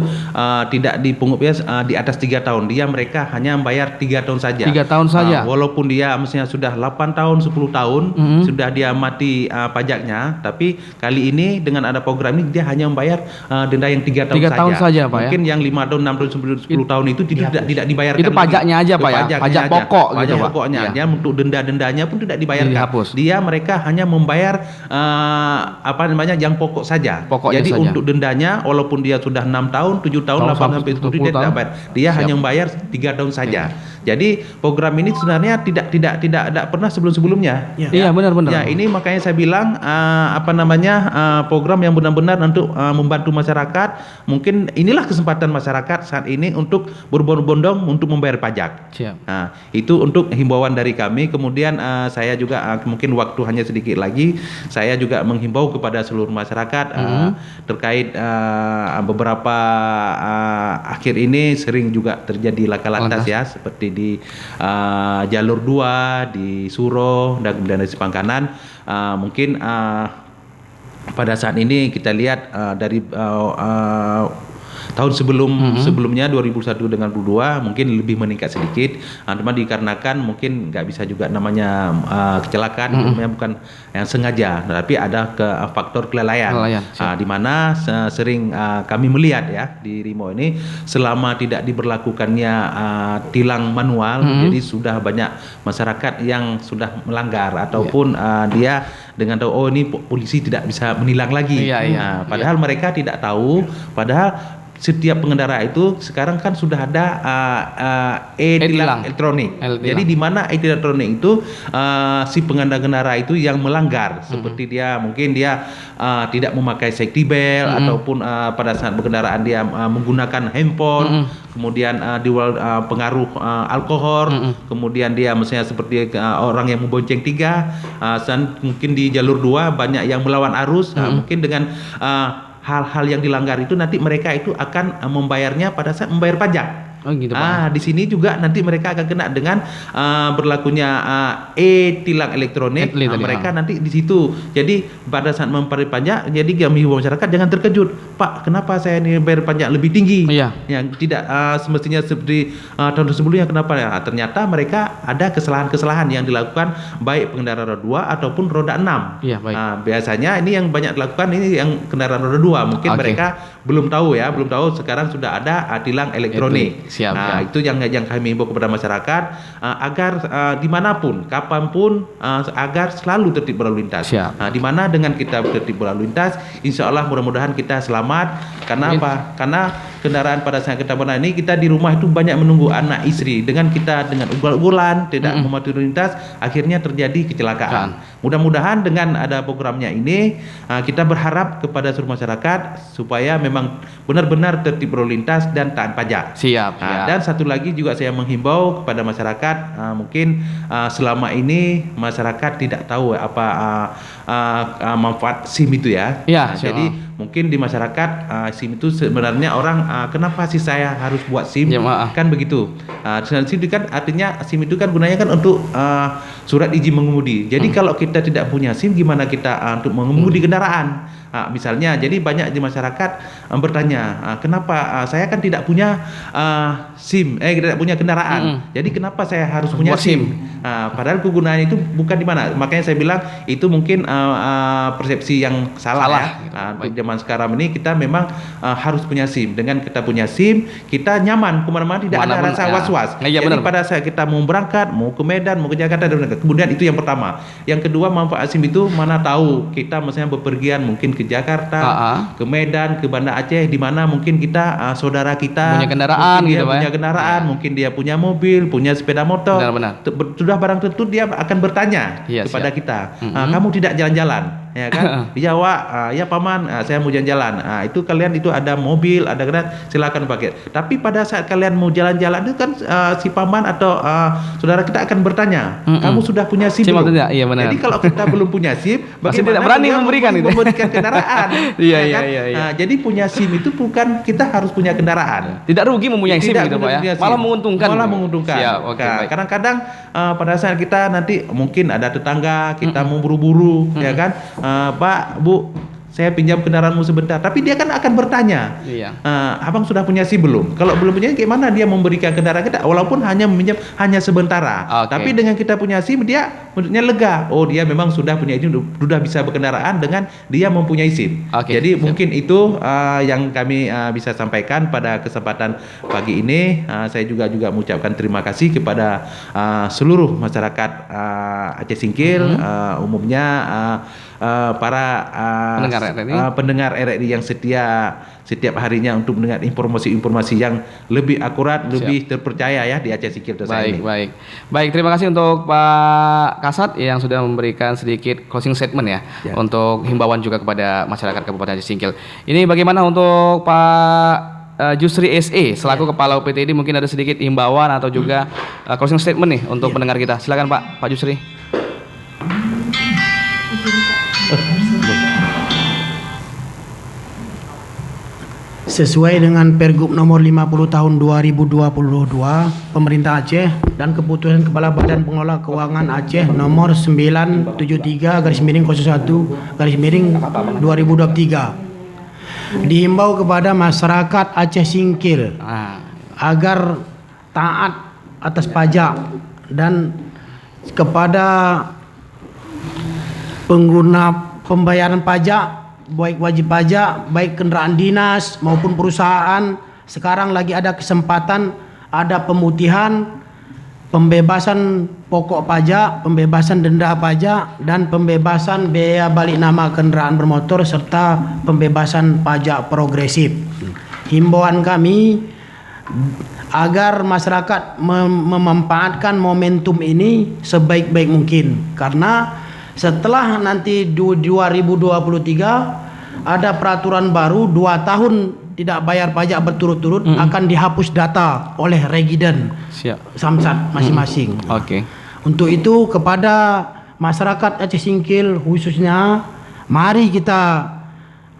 tidak dipungut biaya di atas 3 tahun. Mereka hanya membayar 3 tahun saja. 3 tahun saja. Walaupun dia mestinya sudah 8 tahun, 10 tahun sudah dia mati pajaknya, tapi kali ini dengan ada program ini dia hanya membayar denda yang 3 tahun 3 tahun saja Pak. Mungkin yang 5 tahun, 6 tahun, 10 tahun itu tidak dibayarkan. Itu pajaknya aja Pak ya. Pajak pokok gitu Pak. Pokoknya. Dia untuk denda-dendanya pun tidak dibayarkan. Dihapus. Mereka hanya membayar yang pokok saja. Pokoknya jadi saja. untuk dendanya walaupun dia sudah 6 tahun, 7 tahun, 8 sampai 10 tahun dia tidak bayar. Dia hanya membayar 3 tahun saja. Jadi program ini sebenarnya tidak pernah sebelum-sebelumnya. Iya, benar-benar. Ya, ini makanya saya bilang program yang benar-benar untuk membantu masyarakat. Mungkin inilah kesempatan masyarakat saat ini untuk berbondong-bondong untuk membayar pajak. Siap. Nah, itu untuk himbauan dari kami. Kemudian saya juga mungkin waktu hanya sedikit lagi, saya juga menghimbau kepada seluruh masyarakat terkait beberapa akhir ini sering juga terjadi laka lantas ya, seperti di jalur 2 di Suro dan kemudian di Sipangkanan. Mungkin pada saat ini kita lihat dari tahun sebelumnya 2001 dengan 2022 mungkin lebih meningkat sedikit. Cuma dikarenakan mungkin nggak bisa juga namanya kecelakaan, itu namanya bukan yang sengaja, tapi ada faktor kelalaian. Di mana sering kami melihat ya di Rimo ini selama tidak diberlakukannya tilang manual, jadi sudah banyak masyarakat yang sudah melanggar ataupun dia dengan tahu oh ini polisi tidak bisa menilang lagi. Padahal mereka tidak tahu, padahal setiap pengendara itu sekarang kan sudah ada e-tilang elektronik. Jadi di mana e-tilang elektronik itu si pengendara itu yang melanggar, seperti dia mungkin dia tidak memakai safety belt ataupun pada saat berkendaraan dia menggunakan handphone, kemudian pengaruh alkohol, kemudian dia misalnya seperti orang yang membonceng tiga, dan mungkin di jalur 2 banyak yang melawan arus, mungkin dengan hal-hal yang dilanggar itu nanti mereka itu akan membayarnya pada saat membayar pajak. Oh gitu, Pak. Di sini juga nanti mereka akan kena dengan berlakunya e-tilang elektronik. Mereka nanti di situ. Jadi pada saat membayar pajak, jadi kami himbau masyarakat jangan terkejut. Pak, kenapa saya ini bayar pajak lebih tinggi? Yang tidak semestinya seperti tahun sebelumnya. Kenapa? Ternyata mereka ada kesalahan-kesalahan yang dilakukan baik pengendara roda 2 ataupun roda 6. Biasanya ini yang banyak dilakukan ini yang kendaraan roda 2. Mungkin mereka belum tahu sekarang sudah ada tilang elektronik. Itu yang kami himbau kepada masyarakat agar dimanapun, kapanpun agar selalu tertib berlalu lintas. Di mana dengan kita tertib berlalu lintas, insya Allah mudah-mudahan kita selamat. Karena apa? Karena kendaraan pada saat kita berada ini kita di rumah itu banyak menunggu anak istri. Dengan kita dengan ugal-ugalan tidak mematuhi lintas, akhirnya terjadi kecelakaan. Mudah-mudahan dengan ada programnya ini kita berharap kepada seluruh masyarakat supaya memang benar-benar tertib berlalu lintas dan taat pajak. Dan satu lagi juga saya menghimbau kepada masyarakat, mungkin selama ini masyarakat tidak tahu apa manfaat SIM itu ya. Jadi mungkin di masyarakat SIM itu sebenarnya orang kenapa sih saya harus buat SIM? Kan begitu. SIM itu kan artinya SIM itu kan gunanya kan untuk surat izin mengemudi. Jadi kalau kita tidak punya SIM gimana kita untuk mengemudi kendaraan? Misalnya, jadi banyak di masyarakat bertanya, kenapa saya kan tidak punya SIM, tidak punya kendaraan. Jadi kenapa saya harus punya SIM? Padahal kegunaan itu bukan di mana. Makanya saya bilang itu mungkin persepsi yang salah. Untuk zaman sekarang ini kita memang harus punya SIM. Dengan kita punya SIM, kita nyaman kemana-mana, tidak ada rasa was-was. Jadi pada saat kita mau berangkat, mau ke Medan, mau ke Jakarta, kemudian itu yang pertama. Yang kedua, manfaat SIM itu mana tahu kita misalnya bepergian mungkin ke Jakarta, ke Medan, ke Banda Aceh, di mana mungkin kita saudara kita punya kendaraan gitu, punya kendaraan, mungkin dia punya mobil, punya sepeda motor. Sudah barang tentu dia akan bertanya kepada kita, kamu tidak jalan-jalan? Ya kan? Dijawab, ya paman, saya mau jalan-jalan. Itu kalian itu ada mobil, ada kendaraan, silakan pakai. Tapi pada saat kalian mau jalan-jalan itu kan si paman atau saudara kita akan bertanya, kamu sudah punya SIM belum? Iya, benar. Jadi kalau kita belum punya SIM, masih tidak berani memberikan kendaraan. Jadi punya SIM itu bukan kita harus punya kendaraan. Tidak rugi mempunyai SIM gitu Pak ya. Malah menguntungkan. Kadang-kadang pada saat kita nanti mungkin ada tetangga kita mau buru-buru, ya kan? Pak, Bu, saya pinjam kendaraanmu sebentar. Tapi dia kan akan bertanya, abang sudah punya SIM belum? Kalau belum punya, gimana dia memberikan kendaraan kita? Walaupun hanya meminjam hanya sementara. Tapi dengan kita punya SIM, dia menurutnya lega. Oh, dia memang sudah punya izin, sudah bisa berkendaraan dengan dia mempunyai SIM. Jadi mungkin itu yang kami bisa sampaikan pada kesempatan pagi ini. Saya juga mengucapkan terima kasih kepada seluruh masyarakat Aceh Singkil, umumnya para pendengar RRI yang setiap harinya untuk mendengar informasi-informasi yang lebih akurat, lebih terpercaya ya di Aceh Singkil. Baik, terima kasih untuk Pak Kasat yang sudah memberikan sedikit closing statement ya untuk himbauan juga kepada masyarakat Kabupaten Aceh Singkil. Ini bagaimana untuk Pak Jusri SE selaku Kepala UPTD, mungkin ada sedikit himbauan atau juga closing statement nih untuk pendengar kita. Silakan Pak Jusri. Sesuai dengan Pergub nomor 50 tahun 2022 Pemerintah Aceh dan Keputusan Kepala Badan Pengelola Keuangan Aceh nomor 973/01/2023 dihimbau kepada masyarakat Aceh Singkil agar taat atas pajak dan kepada pengguna pembayaran pajak, baik wajib pajak, baik kendaraan dinas maupun perusahaan. Sekarang lagi ada kesempatan, ada pemutihan, pembebasan pokok pajak, pembebasan denda pajak, dan pembebasan biaya balik nama kendaraan bermotor serta pembebasan pajak progresif. Himbauan kami agar masyarakat memanfaatkan momentum ini sebaik-baik mungkin, karena setelah nanti 2023 ada peraturan baru 2 tahun tidak bayar pajak berturut-turut akan dihapus data oleh Regiden Samsat masing-masing. Untuk itu kepada masyarakat Aceh Singkil khususnya, mari kita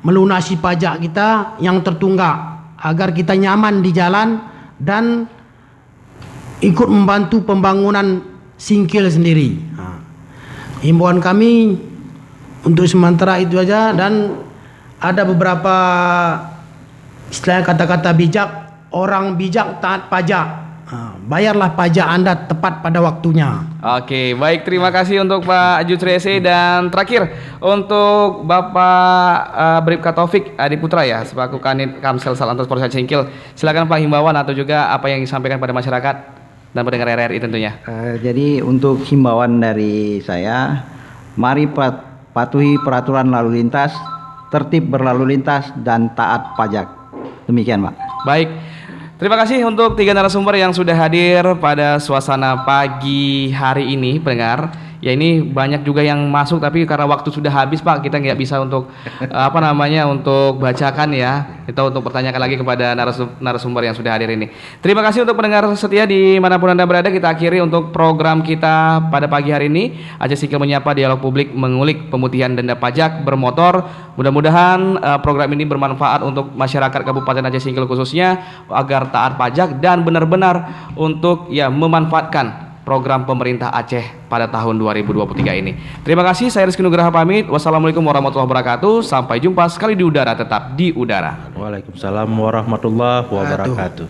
melunasi pajak kita yang tertunggak agar kita nyaman di jalan dan ikut membantu pembangunan Singkil sendiri. Himbauan kami untuk sementara itu aja, dan ada beberapa istilah kata-kata bijak, orang bijak taat pajak. Bayarlah pajak Anda tepat pada waktunya. Oke, baik, terima kasih untuk Pak Yusri Ese. Dan terakhir untuk Bapak Bribka Taufik Adi Putra ya, selaku Kanit Kamsel Salantas Polres Aceh Singkil. Silakan Pak, himbauan atau juga apa yang disampaikan pada masyarakat dan pendengar RRI tentunya. Jadi untuk himbauan dari saya, mari patuhi peraturan lalu lintas, tertib berlalu lintas, dan taat pajak. Demikian, Pak. Baik, terima kasih untuk 3 narasumber yang sudah hadir pada suasana pagi hari ini, pendengar. Ya, ini banyak juga yang masuk, tapi karena waktu sudah habis Pak, kita nggak bisa untuk untuk bacakan ya. Kita untuk pertanyakan lagi kepada narasumber yang sudah hadir ini. Terima kasih untuk pendengar setia dimanapun Anda berada. Kita akhiri untuk program kita pada pagi hari ini. Aceh Singkil Menyapa, dialog publik mengulik pemutihan denda pajak bermotor. Mudah-mudahan program ini bermanfaat untuk masyarakat Kabupaten Aceh Singkil khususnya, agar taat pajak dan benar-benar untuk memanfaatkan program pemerintah Aceh pada tahun 2023 ini. Terima kasih, saya Rizky Nugraha pamit. Wassalamualaikum warahmatullahi wabarakatuh. Sampai jumpa sekali di udara, tetap di udara. Waalaikumsalam warahmatullahi wabarakatuh.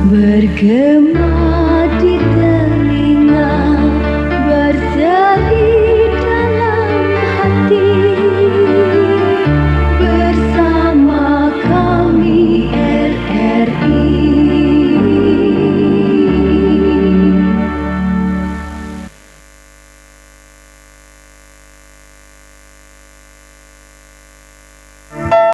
Bergema di